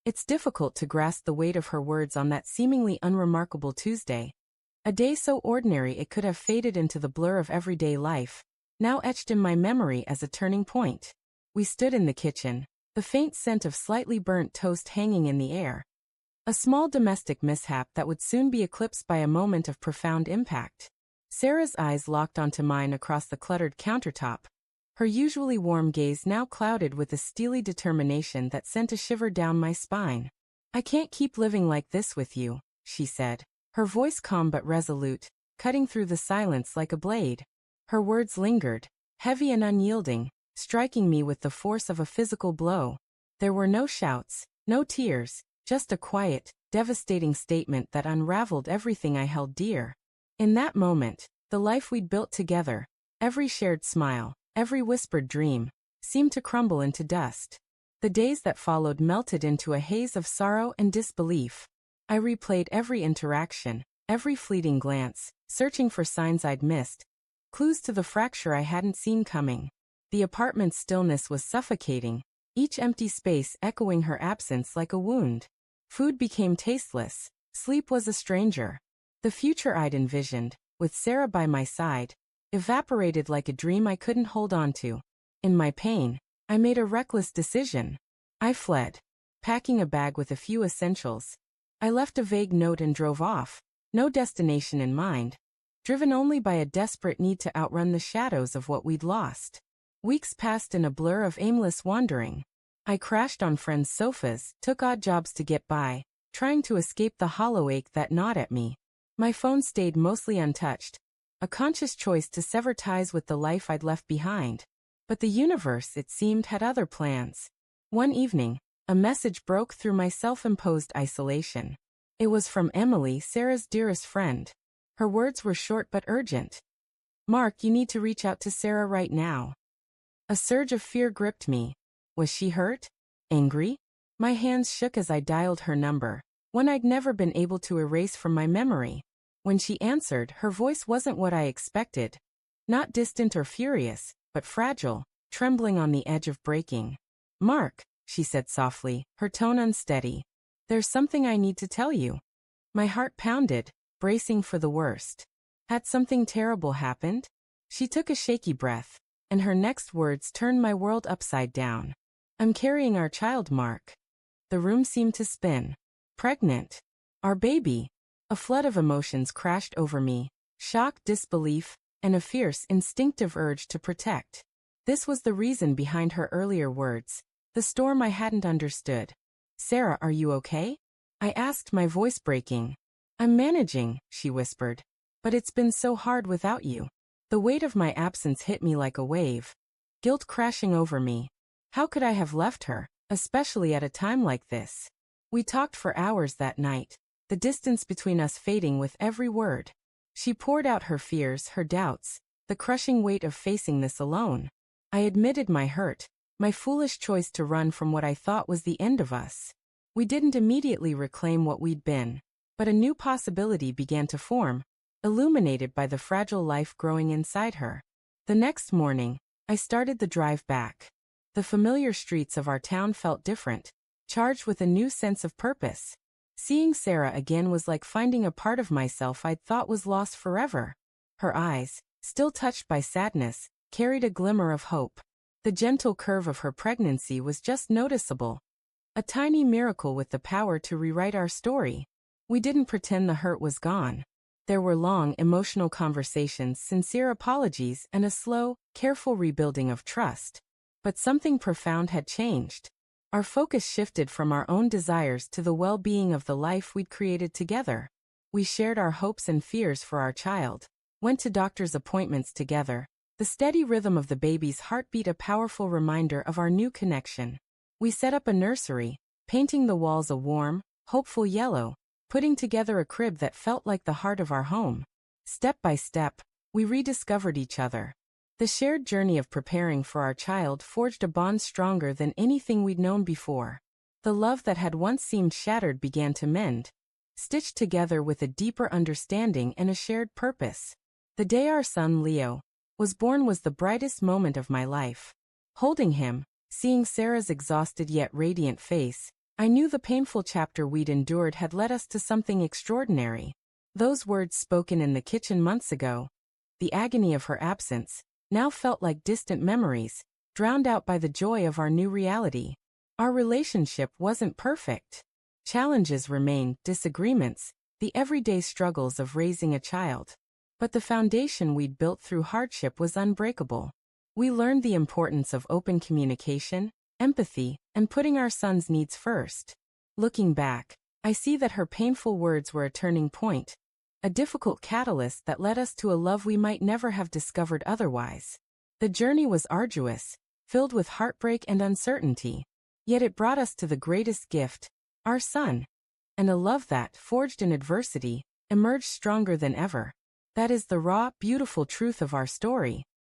It's difficult to grasp the weight of her words on that seemingly unremarkable Tuesday. A day so ordinary it could have faded into the blur of everyday life, now etched in my memory as a turning point. We stood in the kitchen, the faint scent of slightly burnt toast hanging in the air. A small domestic mishap that would soon be eclipsed by a moment of profound impact. Sarah's eyes locked onto mine across the cluttered countertop, her usually warm gaze now clouded with a steely determination that sent a shiver down my spine. "I can't keep living like this with you," she said, her voice calm but resolute, cutting through the silence like a blade. Her words lingered, heavy and unyielding, striking me with the force of a physical blow. There were no shouts, no tears, just a quiet, devastating statement that unraveled everything I held dear. In that moment, the life we'd built together, every shared smile, every whispered dream, seemed to crumble into dust. The days that followed melted into a haze of sorrow and disbelief. I replayed every interaction, every fleeting glance, searching for signs I'd missed, clues to the fracture I hadn't seen coming. The apartment's stillness was suffocating, each empty space echoing her absence like a wound. Food became tasteless, sleep was a stranger. The future I'd envisioned, with Sarah by my side, evaporated like a dream I couldn't hold on to. In my pain, I made a reckless decision. I fled, packing a bag with a few essentials. I left a vague note and drove off, no destination in mind, driven only by a desperate need to outrun the shadows of what we'd lost. Weeks passed in a blur of aimless wandering. I crashed on friends' sofas, took odd jobs to get by, trying to escape the hollow ache that gnawed at me. My phone stayed mostly untouched, a conscious choice to sever ties with the life I'd left behind. But the universe, it seemed, had other plans. One evening, a message broke through my self-imposed isolation. It was from Emily, Sarah's dearest friend. Her words were short but urgent. "Mark, you need to reach out to Sarah right now." A surge of fear gripped me. Was she hurt? Angry? My hands shook as I dialed her number, one I'd never been able to erase from my memory. When she answered, her voice wasn't what I expected. Not distant or furious, but fragile, trembling on the edge of breaking. "Mark," she said softly, her tone unsteady. "There's something I need to tell you." My heart pounded, bracing for the worst. Had something terrible happened? She took a shaky breath, and her next words turned my world upside down. "I'm carrying our child, Mark." The room seemed to spin. "Pregnant? Our baby?" A flood of emotions crashed over me, shock, disbelief, and a fierce, instinctive urge to protect. This was the reason behind her earlier words, the storm I hadn't understood. "Sarah, are you okay?" I asked, my voice breaking. "I'm managing," she whispered. "But it's been so hard without you." The weight of my absence hit me like a wave, guilt crashing over me. How could I have left her, especially at a time like this? We talked for hours that night, the distance between us fading with every word. She poured out her fears, her doubts, the crushing weight of facing this alone. I admitted my hurt, my foolish choice to run from what I thought was the end of us. We didn't immediately reclaim what we'd been, but a new possibility began to form, illuminated by the fragile life growing inside her. The next morning, I started the drive back. The familiar streets of our town felt different, charged with a new sense of purpose. Seeing Sarah again was like finding a part of myself I'd thought was lost forever. Her eyes, still touched by sadness, carried a glimmer of hope. The gentle curve of her pregnancy was just noticeable. A tiny miracle with the power to rewrite our story. We didn't pretend the hurt was gone. There were long, emotional conversations, sincere apologies, and a slow, careful rebuilding of trust. But something profound had changed. Our focus shifted from our own desires to the well-being of the life we'd created together. We shared our hopes and fears for our child, went to doctor's appointments together, the steady rhythm of the baby's heartbeat a powerful reminder of our new connection. We set up a nursery, painting the walls a warm, hopeful yellow, putting together a crib that felt like the heart of our home. Step by step, we rediscovered each other. The shared journey of preparing for our child forged a bond stronger than anything we'd known before. The love that had once seemed shattered began to mend, stitched together with a deeper understanding and a shared purpose. The day our son Leo was born was the brightest moment of my life. Holding him, seeing Sarah's exhausted yet radiant face, I knew the painful chapter we'd endured had led us to something extraordinary. Those words spoken in the kitchen months ago, the agony of her absence, now felt like distant memories, drowned out by the joy of our new reality. Our relationship wasn't perfect. Challenges remained, disagreements, the everyday struggles of raising a child. But the foundation we'd built through hardship was unbreakable. We learned the importance of open communication, empathy, and putting our son's needs first. Looking back, I see that her painful words were a turning point, a difficult catalyst that led us to a love we might never have discovered otherwise. The journey was arduous, filled with heartbreak and uncertainty, yet it brought us to the greatest gift, our son, and a love that, forged in adversity, emerged stronger than ever. That is the raw, beautiful truth of our story.